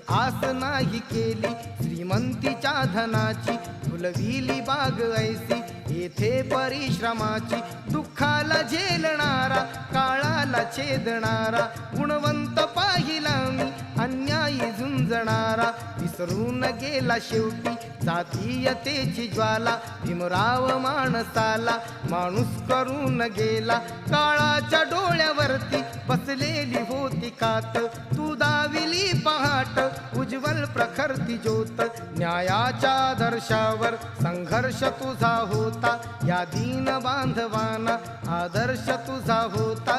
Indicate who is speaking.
Speaker 1: आस नाही केली श्रीमंतीच्या धनाची, फुलविली बाग ऐसी येथे परिश्रमाची. दुःखाला झेलणारा, काळाला छेदणारा, गुणवंत पाहिला मी अन्यायी झुंजणारा. विसरून गेला शेवटी जातीयतेची ज्वाला, भीमराव माणसाला माणूस करून गेला. काळाच्या डोळ्यावरती बसलेली होती कात, तू दाविली पहाट उज्ज्वल प्रखरती ज्योत. न्यायाच्या आदर्शावर संघर्ष तुझा होता, या दीन बांधवांना आदर्श तुझा होता.